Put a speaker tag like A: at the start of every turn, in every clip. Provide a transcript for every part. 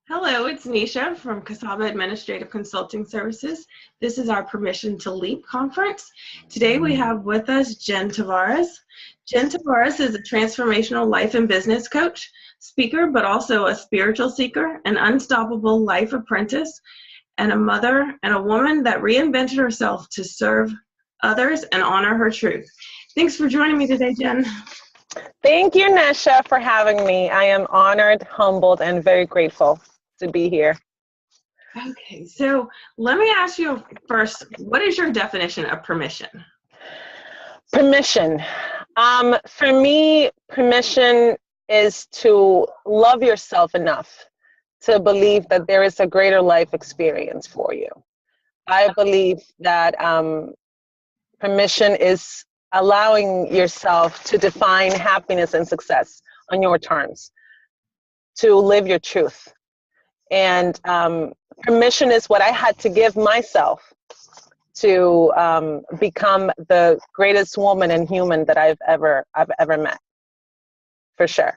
A: Hello, it's Nisha from Casaba Administrative Consulting Services. This is our Permission to Leap conference. Today we have with us Jen Tavarez. Jen Tavarez is a transformational life and business coach, speaker, but also a spiritual seeker, an unstoppable life apprentice, and a mother and a woman that reinvented herself to serve others and honor her truth. Thanks for joining me today, Jen.
B: Thank you, Nisha, for having me. I am honored, humbled, and very grateful to be here.
A: Okay, so let me ask you first, what is your definition of permission?
B: Permission. For me, permission is to love yourself enough to believe that there is a greater life experience for you. I believe that permission is allowing yourself to define happiness and success on your terms, to live your truth. And permission is what I had to give myself to become the greatest woman and human that I've ever met, for sure.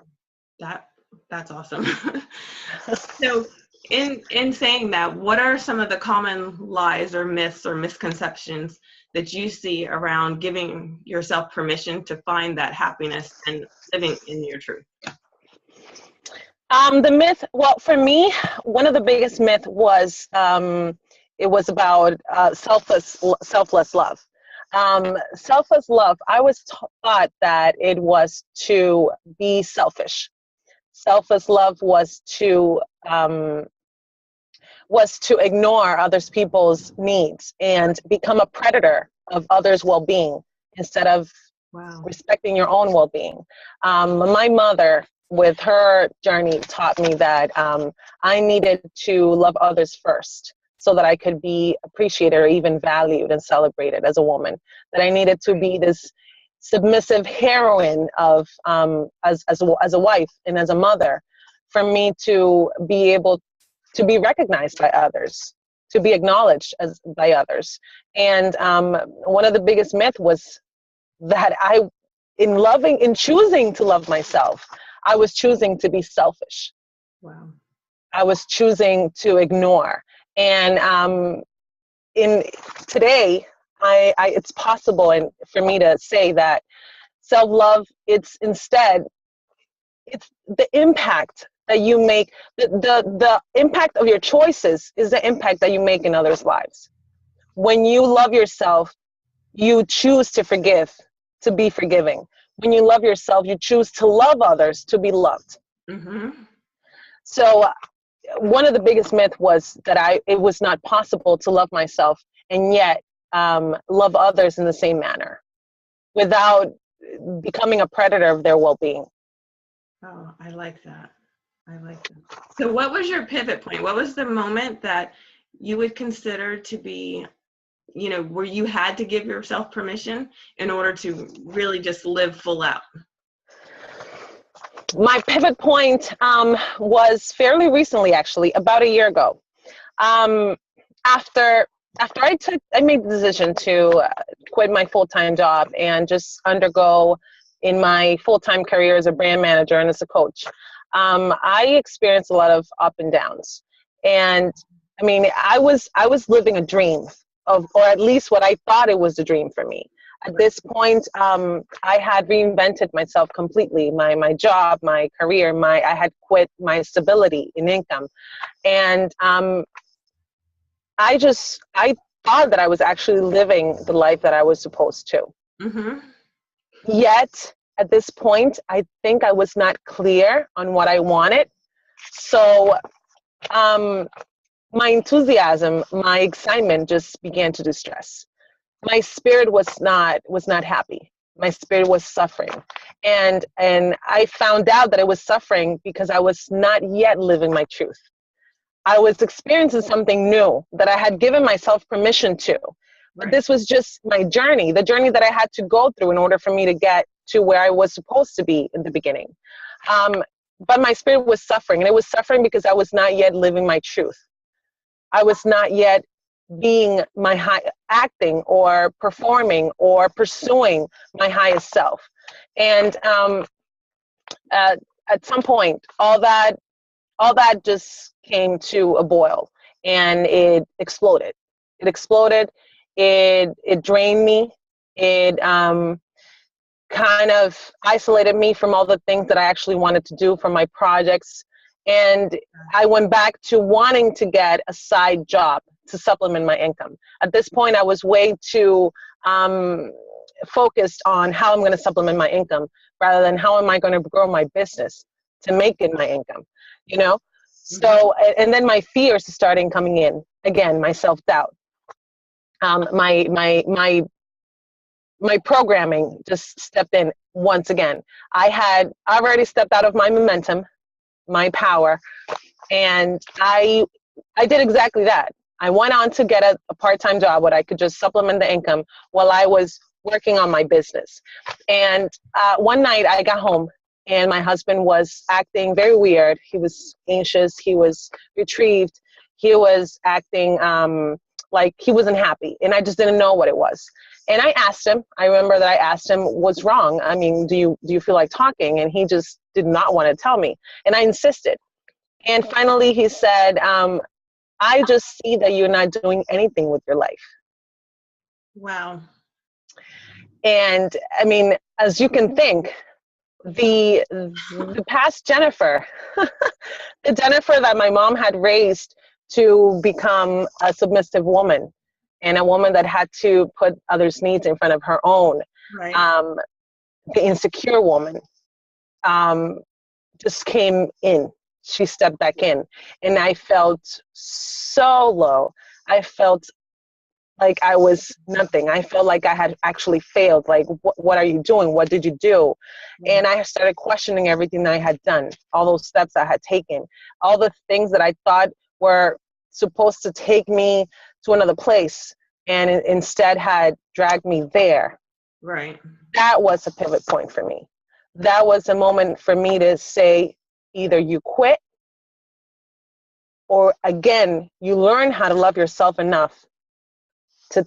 A: That's awesome. So in saying that, what are some of the common lies or myths or misconceptions that you see around giving yourself permission to find that happiness and living in your truth?
B: The myth, well, for me, one of the biggest myth was it was about selfless love. Selfless love, I was taught that it was to be selfish. Selfless love was to ignore others people's needs and become a predator of others' well-being instead of respecting your own well-being. My mother, with her journey, taught me that I needed to love others first so that I could be appreciated or even valued and celebrated as a woman. That I needed to be this submissive heroine of as a wife and as a mother, for me to be able to be recognized by others, to be acknowledged by others. And one of the biggest myths was that in choosing to love myself, I was choosing to be selfish.
A: Wow.
B: I was choosing to ignore. And in today, it's possible and for me to say that self-love, it's the impact that you make, the impact of your choices is the impact that you make in others' lives. When you love yourself, you choose to forgive, to be forgiving. When you love yourself, you choose to love others, to be loved.
A: Mm-hmm.
B: So one of the biggest myths was that it was not possible to love myself and yet love others in the same manner without becoming a predator of their well-being.
A: Oh, I like that. So what was your pivot point? What was the moment that you would consider to be, where you had to give yourself permission in order to really just live full out?
B: My pivot point was fairly recently, actually, about a year ago. After I made the decision to quit my full-time job and just undergo in my full-time career as a brand manager and as a coach. I experienced a lot of up and downs. And I mean, I was living a dream or at least what I thought it was a dream for me. At this point, I had reinvented myself completely, my job, my career, I had quit my stability in income. And I thought that I was actually living the life that I was supposed to.
A: Mm-hmm.
B: Yet, at this point, I think I was not clear on what I wanted. So my enthusiasm, my excitement just began to distress. My spirit was not happy. My spirit was suffering. And I found out that I was suffering because I was not yet living my truth. I was experiencing something new that I had given myself permission to. But this was just my journey, the journey that I had to go through in order for me to get to where I was supposed to be in the beginning. But my spirit was suffering, and it was suffering because I was not yet living my truth. I was not yet being acting or performing or pursuing my highest self. And at some point, all that all that just came to a boil, and it exploded. It exploded. It drained me. It kind of isolated me from all the things that I actually wanted to do for my projects. And I went back to wanting to get a side job to supplement my income. At this point, I was way too focused on how I'm going to supplement my income rather than how am I going to grow my business to make it my income, you know? So, and then my fears started coming in again, my self-doubt, my programming just stepped in once again. I've already stepped out of my momentum, my power, and I did exactly that. I went on to get a part-time job where I could just supplement the income while I was working on my business. And one night I got home and my husband was acting very weird. He was anxious. He was retrieved. He was acting like he wasn't happy, and I just didn't know what it was. And I asked him, I remember that I asked him, what's wrong? I mean, do you feel like talking? And he just did not want to tell me. And I insisted. And finally he said, I just see that you're not doing anything with your life.
A: Wow.
B: And I mean, as you can think, the past Jennifer, the Jennifer that my mom had raised to become a submissive woman and a woman that had to put others' needs in front of her own,
A: Right.
B: the insecure woman, just came in. She stepped back in, and I felt so low. I felt like I was nothing. I felt like I had actually failed. Like, what are you doing? What did you do? And I started questioning everything that I had done, all those steps I had taken, all the things that I thought were supposed to take me to another place, and instead had dragged me there.
A: Right.
B: That was a pivot point for me. That was a moment for me to say, either you quit, or again, you learn how to love yourself enough to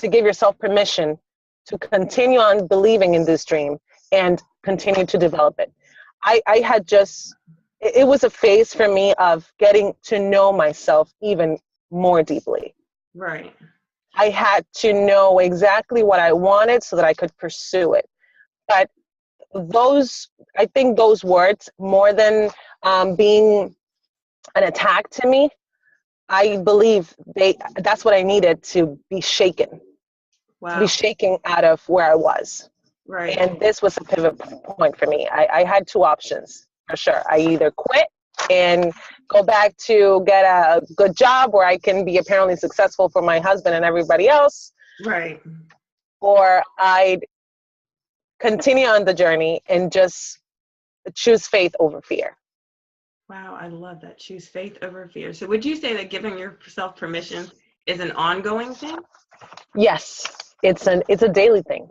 B: give yourself permission to continue on believing in this dream and continue to develop it. I had just, it was a phase for me of getting to know myself even more deeply.
A: Right.
B: I had to know exactly what I wanted so that I could pursue it. But I think those words, more than being an attack to me, I believe that's what I needed to be shaken.
A: Wow.
B: To be shaken out of where I was.
A: Right.
B: And this was a pivot point for me. I had two options for sure. I either quit and go back to get a good job where I can be apparently successful for my husband and everybody else.
A: Right.
B: Or I'd continue on the journey and just choose faith over fear.
A: Wow, I love that. Choose faith over fear. So would you say that giving yourself permission is an ongoing thing?
B: Yes, it's a daily thing.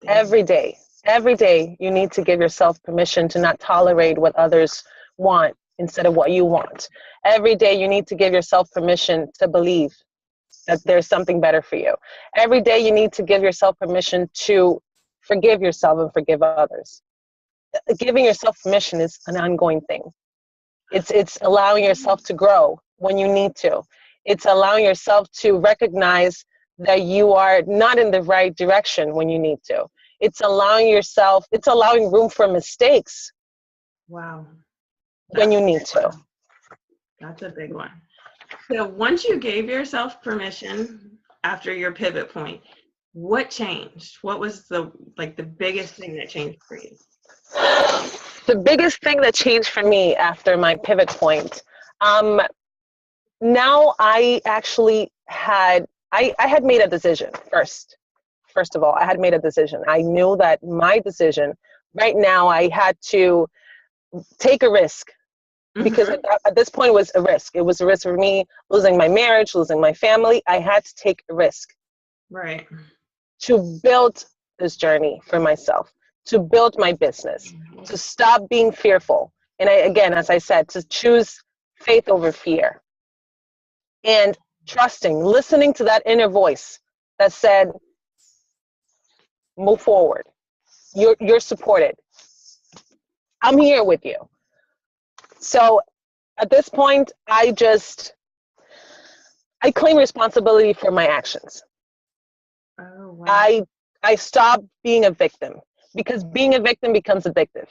B: Every day you need to give yourself permission to not tolerate what others want instead of what you want. Every day you need to give yourself permission to believe that there's something better for you. Every day you need to give yourself permission to forgive yourself and forgive others. Giving yourself permission is an ongoing thing. It's allowing yourself to grow when you need to. It's allowing yourself to recognize that you are not in the right direction when you need to. It's allowing room for mistakes.
A: Wow.
B: When you need to.
A: That's a big one. So once you gave yourself permission after your pivot point, what changed? What was the biggest thing that changed for you?
B: The biggest thing that changed for me after my pivot point, now I actually had made a decision first. First of all, I had made a decision. I knew that my decision, right now I had to take a risk, because at this point it was a risk. It was a risk for me losing my marriage, losing my family. I had to take a risk.
A: Right.
B: To build this journey for myself, to build my business, to stop being fearful. And again, as I said, to choose faith over fear. And trusting, listening to that inner voice that said, move forward. You're supported. I'm here with you. So At this point, I claim responsibility for my actions.
A: Oh, wow.
B: I stop being a victim, because being a victim becomes addictive.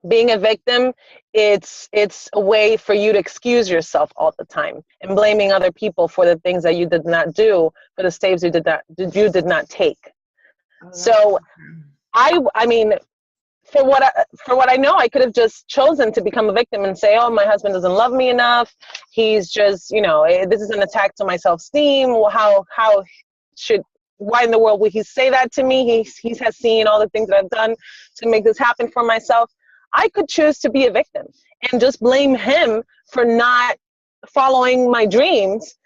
B: Being a victim, it's a way for you to excuse yourself all the time and blaming other people for the things that you did not do, for the steps you did not take.
A: Oh,
B: So I mean, for what I know, I could have just chosen to become a victim and say, oh, my husband doesn't love me enough. He's just, this is an attack to my self-esteem. Why in the world would he say that to me? He has seen all the things that I've done to make this happen for myself. I could choose to be a victim and just blame him for not following my dreams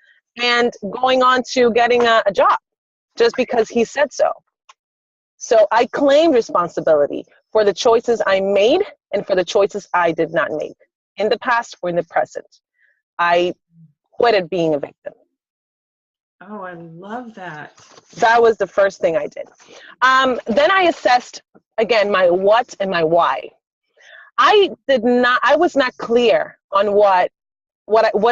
B: and going on to getting a job just because he said so. So I claimed responsibility for the choices I made and for the choices I did not make in the past or in the present. I quitted being a victim.
A: Oh, I love that.
B: That was the first thing I did. Then I assessed, again, my what and my why. I was not clear on what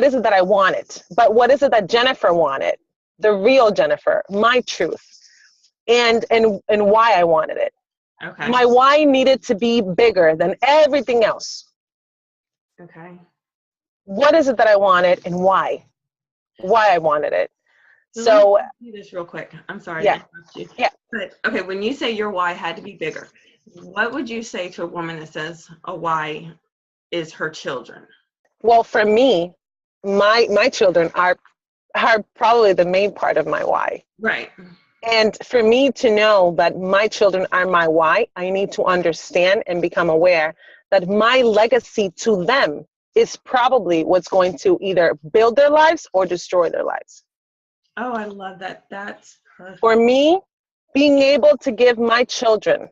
B: is it that I wanted, but what is it that Jennifer wanted, the real Jennifer, my truth, and why I wanted it.
A: Okay.
B: My why needed to be bigger than everything else.
A: Okay.
B: What is it that I wanted and why? Why I wanted it.
A: So let me do this real quick. I'm sorry to interrupt you.
B: Yeah.
A: But okay, when you say your why had to be bigger, what would you say to a woman that says a why is her children?
B: Well, for me, my children are probably the main part of my why.
A: Right.
B: And for me to know that my children are my why, I need to understand and become aware that my legacy to them is probably what's going to either build their lives or destroy their lives.
A: Oh, I love that. That's perfect.
B: For me, being able to give my children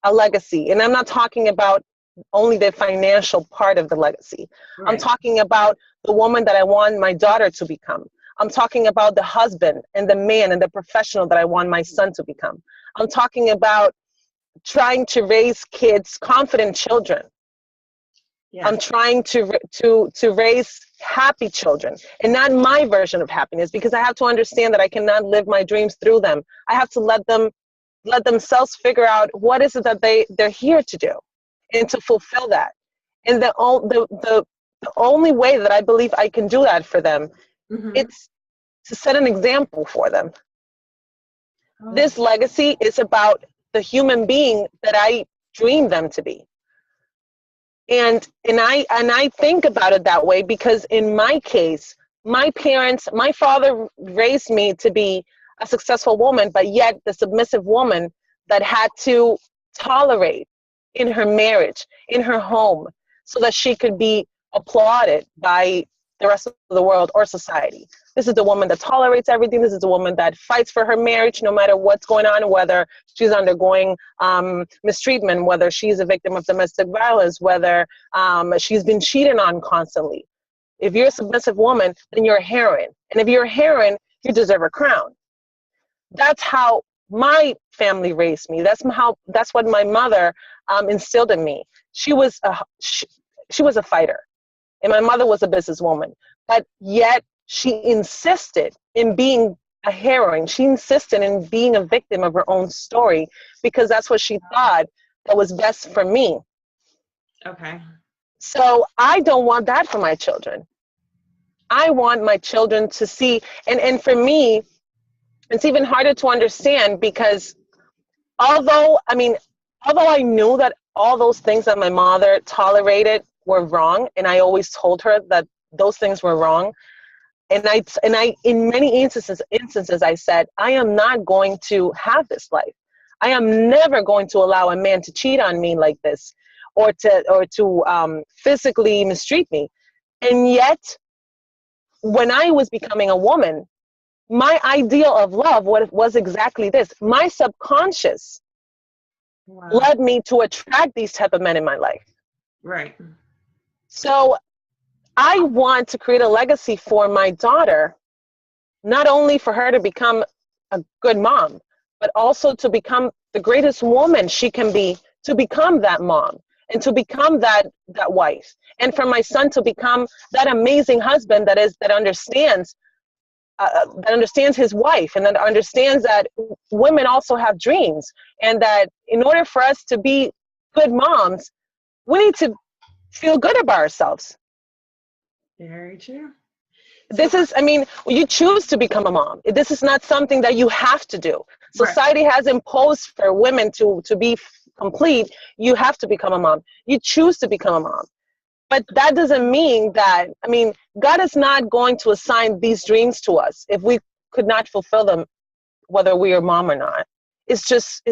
B: a legacy, and I'm not talking about only the financial part of the legacy. Right. I'm talking about the woman that I want my daughter to become. I'm talking about the husband and the man and the professional that I want my son to become. I'm talking about trying to raise kids, confident children. Yeah. I'm trying to raise happy children, and not my version of happiness, because I have to understand that I cannot live my dreams through them. I have to let themselves figure out what is it that they're here to do and to fulfill that. And the only way that I believe I can do that for them, it's to set an example for them. Oh. This legacy is about the human being that I dream them to be. And I think about it that way because in my case, my father raised me to be a successful woman, but yet the submissive woman that had to tolerate in her marriage, in her home, so that she could be applauded by the rest of the world or society. This is the woman that tolerates everything. This is the woman that fights for her marriage no matter what's going on, whether she's undergoing mistreatment, whether she's a victim of domestic violence, whether she's been cheated on constantly. If you're a submissive woman, then you're a heroine. And if you're a heroine, you deserve a crown. That's how my family raised me. That's what my mother instilled in me. She was a fighter, and my mother was a businesswoman. But yet she insisted in being a heroine. She insisted in being a victim of her own story because that's what she thought that was best for me.
A: Okay.
B: So I don't want that for my children. I want my children to see, and for me, it's even harder to understand because although I knew that all those things that my mother tolerated were wrong, and I always told her that those things were wrong, and I in many instances I said, I am not going to have this life. I am never going to allow a man to cheat on me like this, or to physically mistreat me. And yet, when I was becoming a woman, my ideal of love was exactly this. My subconscious led me to attract these type of men in my life.
A: Right.
B: So I want to create a legacy for my daughter, not only for her to become a good mom, but also to become the greatest woman she can be, to become that mom. and to become that wife, and for my son to become that amazing husband that understands his wife, and that understands that women also have dreams, and that in order for us to be good moms, we need to feel good about ourselves.
A: Very true.
B: This is, I mean, you choose to become a mom. This is not something that you have to do. Society has imposed for women to be complete. You have to become a mom. You choose to become a mom. But that doesn't mean that, I mean, God is not going to assign these dreams to us if we could not fulfill them, whether we are mom or not. It's just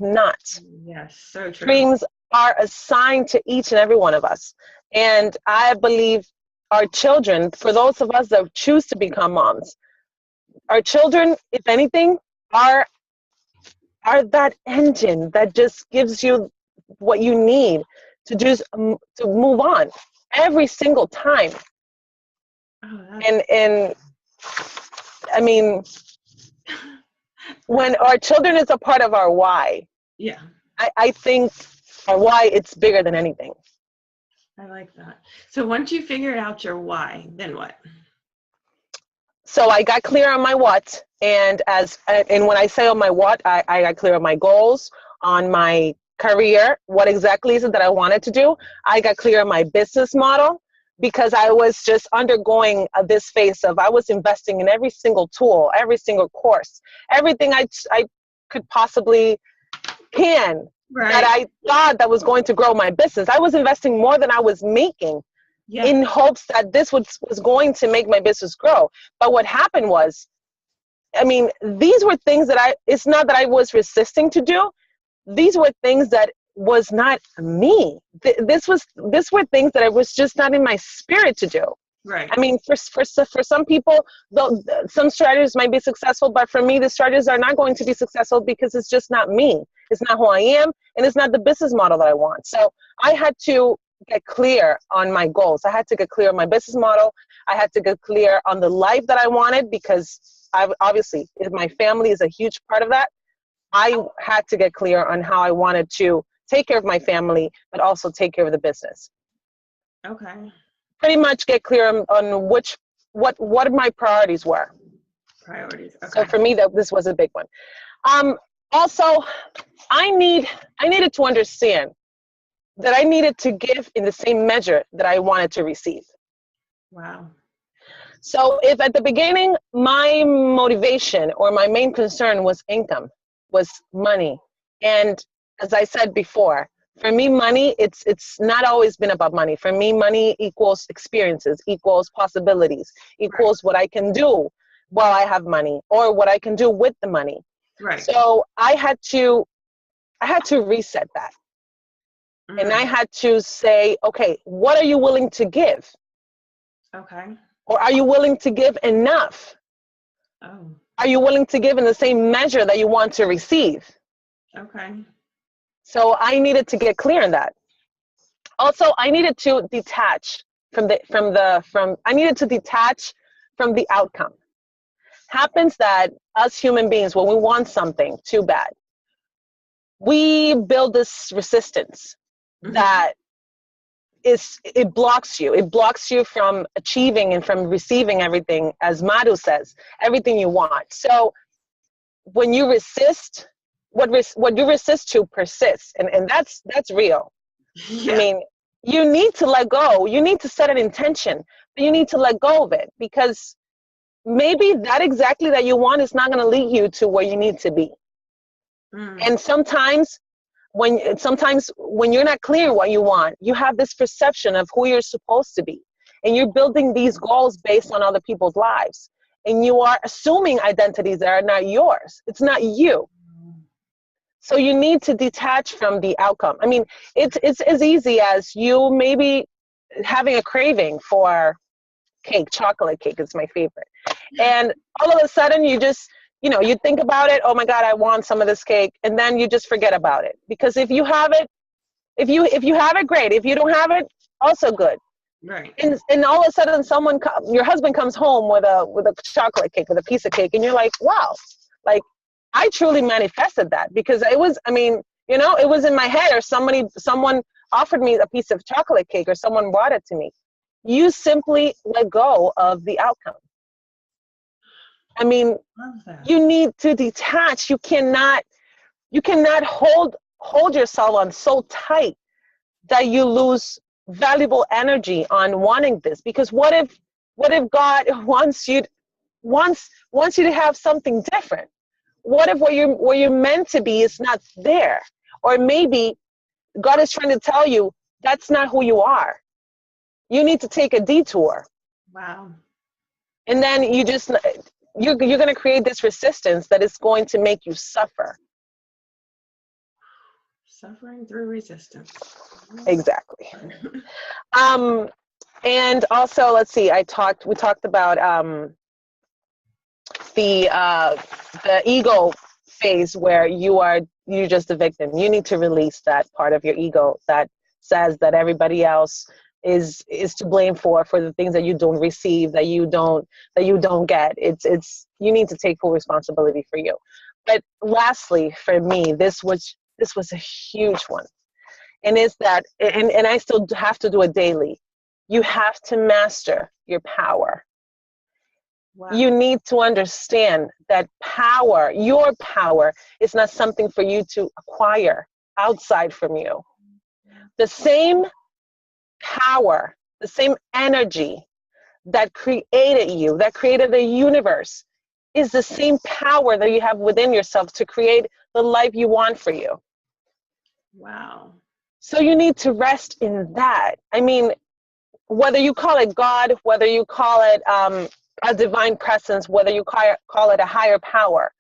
B: not.
A: Yes, so true.
B: Dreams are assigned to each and every one of us. And I believe our children, for those of us that choose to become moms, our children, if anything, are that engine that just gives you what you need to just to move on every single time. And I mean, when our children is a part of our why, I think our why, it's bigger than anything.
A: I like that. So once you figured out your why, then what?
B: So I got clear on my what, and when I say on my what, I got clear on my goals, on my career, what exactly is it that I wanted to do. I got clear on my business model, because I was just undergoing this phase of, I was investing in every single tool, every single course, everything I could possibly that I thought that was going to grow my business. I was investing more than I was making in hopes that this was going to make my business grow. But what happened was, I mean, these were things that it's not that I was resisting to do. These were things that was not me. These were things that I was just not in my spirit to do.
A: Right.
B: I mean, for some people, some strategies might be successful, but for me, the strategies are not going to be successful because it's just not me. It's not who I am, and it's not the business model that I want. So I had to get clear on my goals. I had to get clear on my business model. I had to get clear on the life that I wanted, because obviously my family is a huge part of that. I had to get clear on how I wanted to take care of my family, but also take care of the business.
A: Okay.
B: Pretty much get clear on what my priorities were.
A: Priorities. Okay.
B: So for me, this was a big one. Also, I needed to understand that I needed to give in the same measure that I wanted to receive.
A: Wow.
B: So if at the beginning, my motivation or my main concern was income, was money. And as I said before, for me, money, it's not always been about money. For me, money equals experiences, equals possibilities, equals what I can do while I have money, or what I can do with the money.
A: Right.
B: So I had to reset that. And I had to say, okay, what are you willing to give?
A: Okay.
B: Or are you willing to give enough?
A: Oh.
B: Are you willing to give in the same measure that you want to receive?
A: Okay.
B: So I needed to get clear on that. Also, I needed to detach from the outcome. Happens that us human beings, when we want something too bad, we build this resistance that it blocks you. It blocks you from achieving and from receiving everything, as Madhu says, everything you want. So when you resist, what you resist to persists, and that's real. I mean, you need to let go. You need to set an intention, but you need to let go of it, because maybe that exactly that you want is not going to lead you to where you need to be. And sometimes when you're not clear what you want, you have this perception of who you're supposed to be, and you're building these goals based on other people's lives, and you are assuming identities that are not yours. It's not you. So you need to detach from the outcome. I mean, it's as easy as you maybe having a craving for cake. Chocolate cake is my favorite, and all of a sudden you just, you think about it. Oh my God, I want some of this cake, and then you just forget about it. Because if you have it, if you have it, great. If you don't have it, also good.
A: Right.
B: And all of a sudden, your husband comes home with a chocolate cake, with a piece of cake, and you're like, wow, like I truly manifested that, because it was, I mean, it was in my head, or someone offered me a piece of chocolate cake or someone brought it to me. You simply let go of the outcome. I mean, you need to detach. You cannot hold yourself on so tight that you lose valuable energy on wanting this. Because what if God wants you to have something different? What if where you're meant to be is not there? Or maybe God is trying to tell you that's not who you are. You need to take a detour.
A: Wow.
B: And then you're going to create this resistance that is going to make you suffer.
A: Suffering through resistance.
B: Exactly. And also, let's see, we talked about the ego phase where you're just a victim. You need to release that part of your ego that says that everybody else is to blame for the things that you don't receive, that you don't get. It's you need to take full responsibility for you. But lastly, for me, this was a huge one. And is that, and I still have to do it daily. You have to master your power. Wow. You need to understand that your power is not something for you to acquire outside from you. The same power, the same energy that created you, that created the universe, is the same power that you have within yourself to create the life you want for you.
A: Wow.
B: So you need to rest in that. I mean, whether you call it God, whether you call it a divine presence, whether you call it a higher power,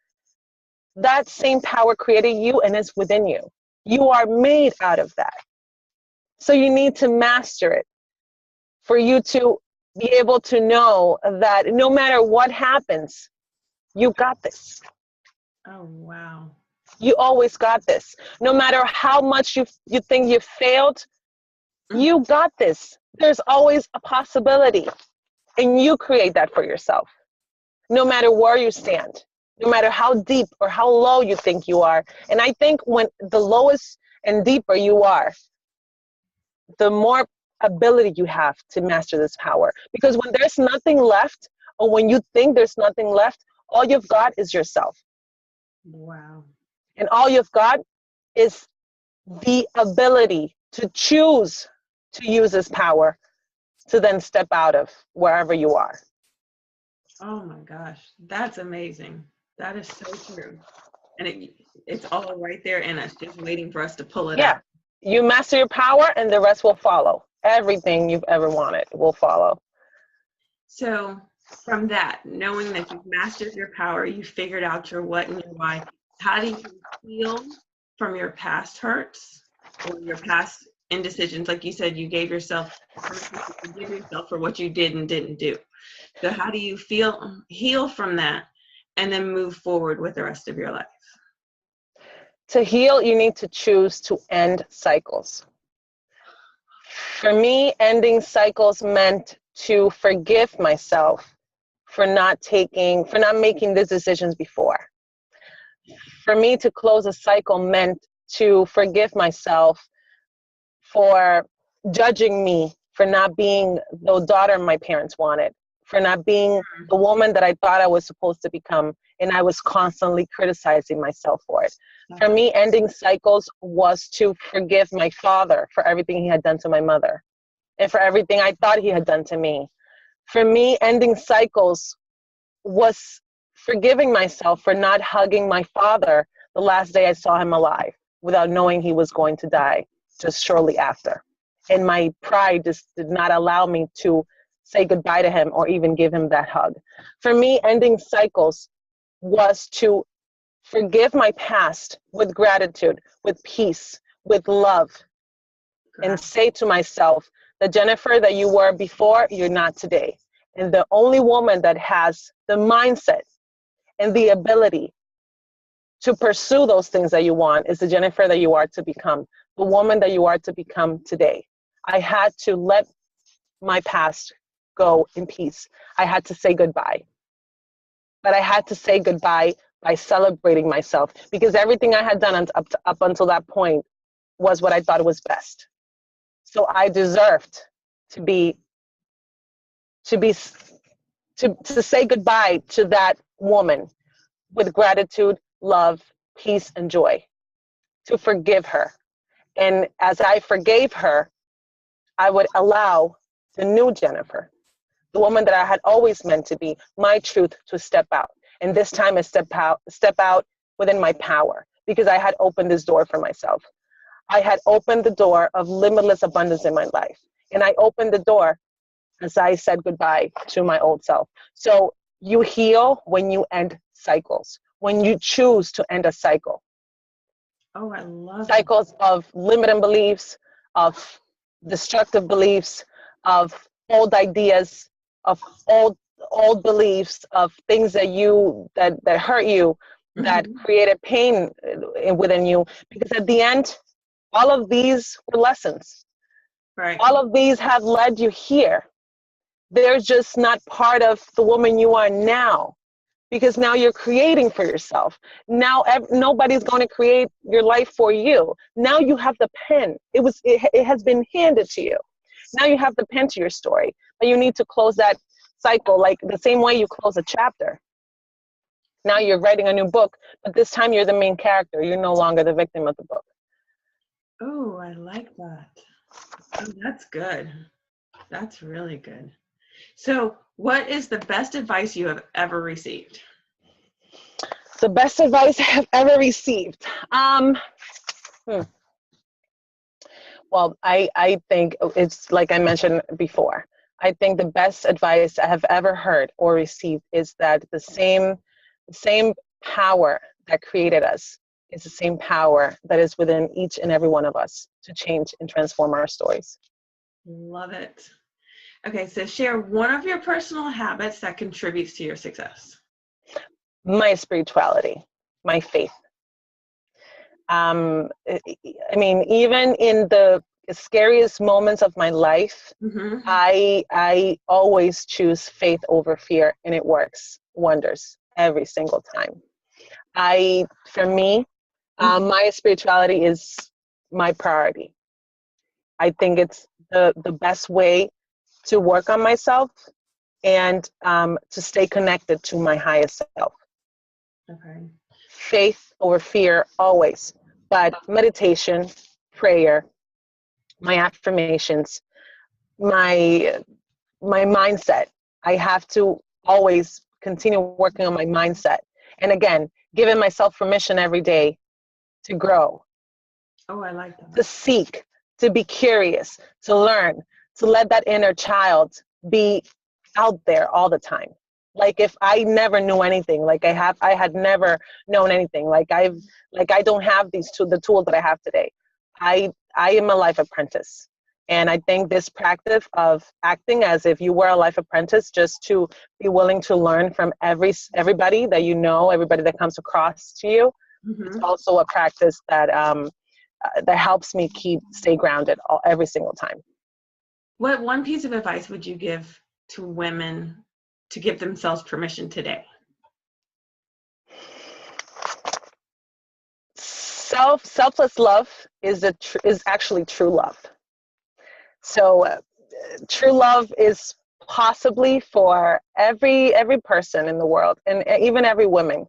B: that same power created you and is within you. You are made out of that. So you need to master it for you to be able to know that no matter what happens, you got this.
A: Oh, wow.
B: You always got this. No matter how much you think you failed, you got this. There's always a possibility. And you create that for yourself. No matter where you stand, no matter how deep or how low you think you are. And I think when the lowest and deeper you are, the more ability you have to master this power. Because when there's nothing left, or when you think there's nothing left, all you've got is yourself.
A: Wow.
B: And all you've got is the ability to choose to use this power to then step out of wherever you are.
A: Oh my gosh, that's amazing. That is so true. And it's all right there in us, just waiting for us to pull it out.
B: You master your power and the rest will follow. Everything you've ever wanted will follow.
A: So from that, knowing that you've mastered your power, you figured out your what and your why, how do you heal from your past hurts or your past indecisions? Like you said, you gave yourself permission to forgive yourself for what you did and didn't do. So how do you heal from that and then move forward with the rest of your life?
B: To heal, you need to choose to end cycles. For me, ending cycles meant to forgive myself for not making these decisions before. For me to close a cycle meant to forgive myself for judging me for not being the daughter my parents wanted, for not being the woman that I thought I was supposed to become, and I was constantly criticizing myself for it. For me, ending cycles was to forgive my father for everything he had done to my mother and for everything I thought he had done to me. For me, ending cycles was forgiving myself for not hugging my father the last day I saw him alive without knowing he was going to die just shortly after. And my pride just did not allow me to say goodbye to him or even give him that hug. For me, ending cycles was to forgive my past with gratitude, with peace, with love, and say to myself, the Jennifer that you were before, you're not today. And the only woman that has the mindset and the ability to pursue those things that you want is the Jennifer that you are to become, the woman that you are to become today. I had to let my past go in peace. I had to say goodbye. But I had to say goodbye by celebrating myself, because everything I had done up until that point was what I thought was best. So I deserved to be to say goodbye to that woman with gratitude, love, peace, and joy, to forgive her. And as I forgave her, I would allow the new Jennifer, the woman that I had always meant to be, my truth, to step out. And this time I step out within my power, because I had opened this door for myself. I had opened the door of limitless abundance in my life. And I opened the door as I said goodbye to my old self. So you heal when you end cycles, when you choose to end a cycle.
A: Oh, I love
B: cycles of limiting beliefs, of destructive beliefs, of old ideas, of old beliefs, of things that that hurt you, that created pain within you. Because at the end, all of these were lessons.
A: Right.
B: All of these have led you here. They're just not part of the woman you are now, because now you're creating for yourself. Now nobody's going to create your life for you. Now you have the pen. It has been handed to you. Now you have the pen to your story, but you need to close that cycle, like the same way you close a chapter. Now you're writing a new book, but this time you're the main character. You're no longer the victim of the book.
A: Oh, I like that. Oh, that's good. That's really good. So, what is the best advice you have ever received?
B: The best advice I have ever received. Well, I think it's like I mentioned before. I think the best advice I have ever heard or received is that the same power that created us is the same power that is within each and every one of us to change and transform our stories.
A: Love it. Okay, so share one of your personal habits that contributes to your success.
B: My spirituality, my faith. I mean, even in the scariest moments of my life, I always choose faith over fear, and it works wonders every single time. For me, my spirituality is my priority. I think it's the best way to work on myself and to stay connected to my highest self.
A: Okay.
B: Faith over fear, always. But meditation, prayer, my affirmations, my mindset. I have to always continue working on my mindset. And again, giving myself permission every day to grow.
A: Oh, I like that.
B: To seek, to be curious, to learn, to let that inner child be out there all the time. Like if I never knew anything, like I had never known anything, like I don't have the tools that I have today. I am a life apprentice. And I think this practice of acting as if you were a life apprentice, just to be willing to learn from everybody that you know, everybody that comes across to you, it's also a practice that that helps me stay grounded every single time.
A: What one piece of advice would you give to women to give themselves permission today?
B: Selfless love is actually true love. So true love is possibly for every person in the world, and even every woman.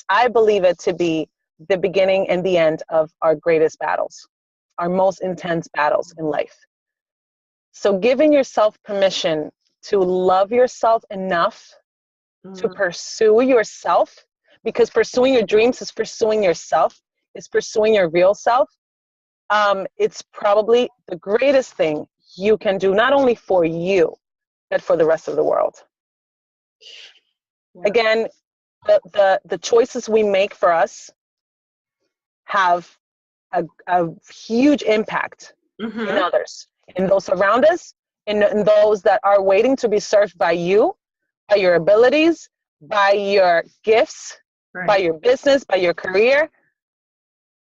B: I believe it to be the beginning and the end of our greatest battles, our most intense battles in life. So giving yourself permission to love yourself enough to pursue yourself, because pursuing your dreams is pursuing yourself, is pursuing your real self. It's probably the greatest thing you can do, not only for you, but for the rest of the world. Yeah. Again, the choices we make for us have a huge impact in others, in those around us, in those that are waiting to be served by you, by your abilities, by your gifts, by your business, by your career.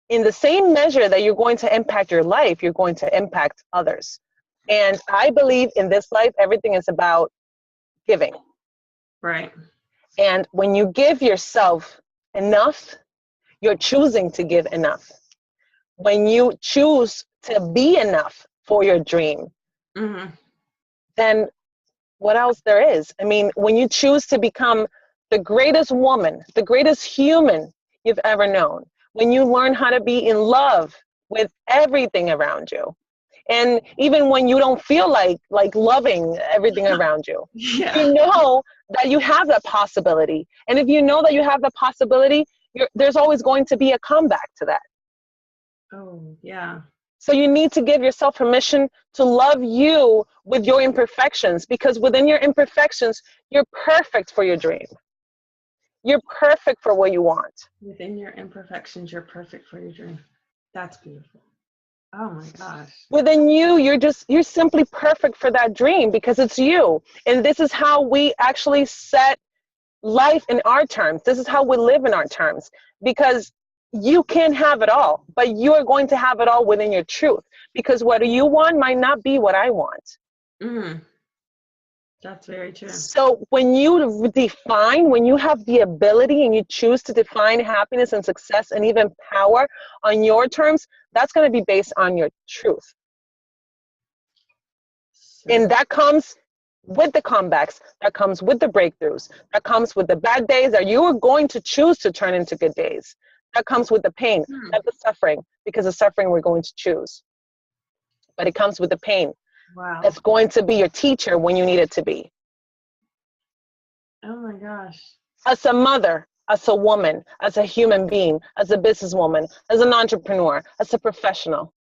B: In the same measure that you're going to impact your life, you're going to impact others. And I believe in this life, everything is about giving.
A: Right.
B: And when you give yourself enough, you're choosing to give enough. When you choose to be enough, for your dream,
A: Mm-hmm.
B: then what else there is? I mean, when you choose to become the greatest woman, the greatest human you've ever known, when you learn how to be in love with everything around you, and even when you don't feel like loving everything around you,
A: Yeah.
B: you know that you have that possibility. And if you know that you have the possibility, there's always going to be a comeback to that.
A: Oh, yeah.
B: So you need to give yourself permission to love you with your imperfections, because within your imperfections, you're perfect for your dream. You're perfect for what you want.
A: Within your imperfections, you're perfect for your dream. That's beautiful. Oh my gosh.
B: Within you, you're simply perfect for that dream because it's you. And this is how we actually set life in our terms. This is how we live in our terms, because you can have it all, but you are going to have it all within your truth, because what you want might not be what I want.
A: Mm. That's very true.
B: So when you have the ability and you choose to define happiness and success and even power on your terms, that's going to be based on your truth. And that comes with the comebacks, that comes with the breakthroughs, that comes with the bad days that you are going to choose to turn into good days. That comes with the pain, not the suffering, because the suffering we're going to choose. But it comes with the pain.
A: Wow.
B: That's going to be your teacher when you need it to be.
A: Oh my gosh.
B: As a mother, as a woman, as a human being, as a businesswoman, as an entrepreneur, as a professional,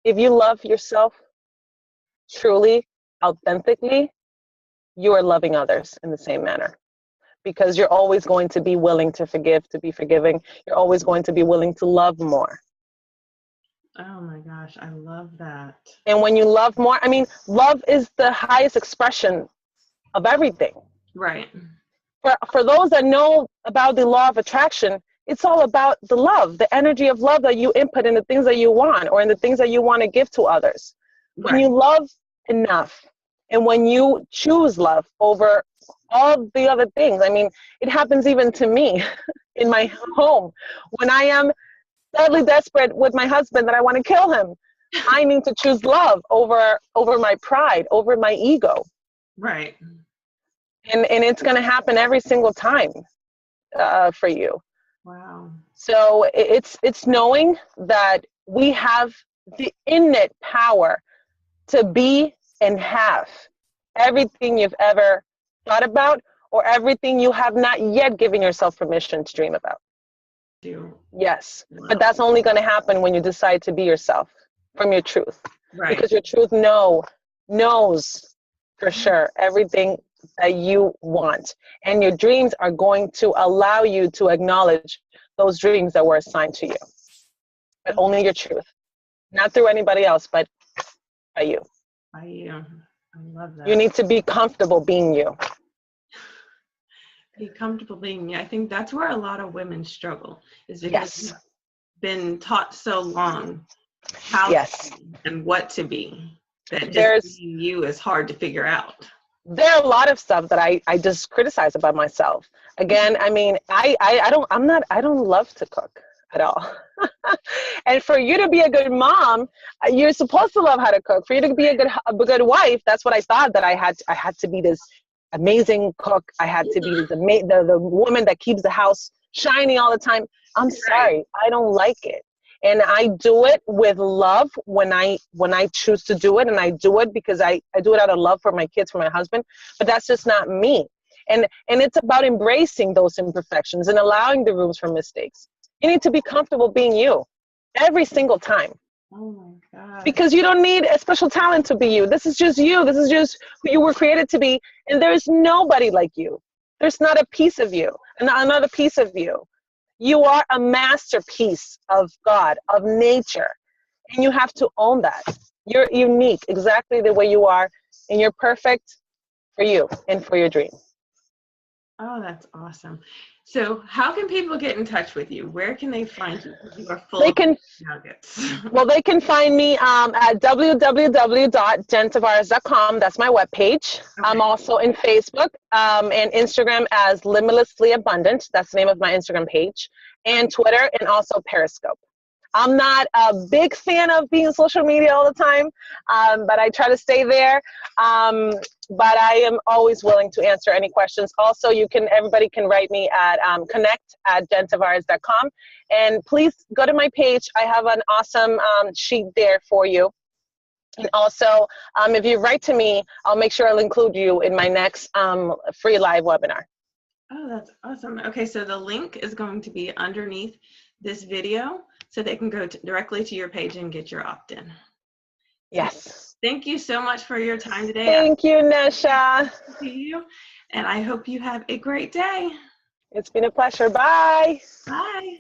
B: if you love yourself truly, authentically, you are loving others in the same manner, because you're always going to be willing to forgive, to be forgiving. You're always going to be willing to love more.
A: Oh my gosh, I love that.
B: And when you love more, I mean, love is the highest expression of everything.
A: Right.
B: For those that know about the law of attraction, it's all about the love, the energy of love that you input in the things that you want or in the things that you want to give to others. When you love enough and when you choose love over all the other things, I mean, it happens even to me in my home. When I am deadly desperate with my husband that I want to kill him, I need to choose love over my pride, over my ego.
A: Right.
B: And it's going to happen every single time for you.
A: Wow.
B: So it's knowing that we have the innate power to be and have everything you've ever thought about or everything you have not yet given yourself permission to dream about. Yes,
A: wow.
B: But that's only going to happen when you decide to be yourself from your truth.
A: Right.
B: Because your truth knows for sure everything that you want. And your dreams are going to allow you to acknowledge those dreams that were assigned to you. But only your truth. Not through anybody else, but by you.
A: By you. I love that.
B: You need to be comfortable being you.
A: Be comfortable being you. I think that's where a lot of women struggle, is because we've been taught so long how to be and what to be, that just being you is hard to figure out.
B: There are a lot of stuff that I just criticize about myself. Again, I mean, I don't love to cook at all. And for you to be a good mom, you're supposed to love how to cook. For you to be a good wife, that's what I thought, that I had to be this amazing cook. I had to be the woman that keeps the house shiny all the time. I'm sorry, I don't like it. And I do it with love when I choose to do it, and I do it because I do it out of love for my kids, for my husband, but that's just not me. And it's about embracing those imperfections and allowing the rooms for mistakes. You need to be comfortable being you every single time.
A: Oh my God.
B: Because you don't need a special talent to be you. This is just you. This is just who you were created to be. And there's nobody like you. There's not a piece of you, another piece of you. You are a masterpiece of God, of nature. And you have to own that. You're unique exactly the way you are. And you're perfect for you and for your dream.
A: Oh, that's awesome. So how can people get in touch with you? Where can they find you? You are full of nuggets.
B: Well, they can find me at www.jentavarez.com. That's my webpage. Okay. I'm also in Facebook and Instagram as Limitlessly Abundant. That's the name of my Instagram page. And Twitter and also Periscope. I'm not a big fan of being on social media all the time, but I try to stay there. But I am always willing to answer any questions. Also, everybody can write me at connect@jentavarez.com. And please go to my page. I have an awesome sheet there for you. And also, if you write to me, I'll make sure I'll include you in my next free live webinar.
A: Oh, that's awesome. Okay, so the link is going to be underneath this video, so they can go directly to your page and get your opt-in.
B: Yes.
A: Thank you so much for your time today.
B: Thank you, Nesha.
A: To you, and I hope you have a great day.
B: It's been a pleasure. Bye.
A: Bye.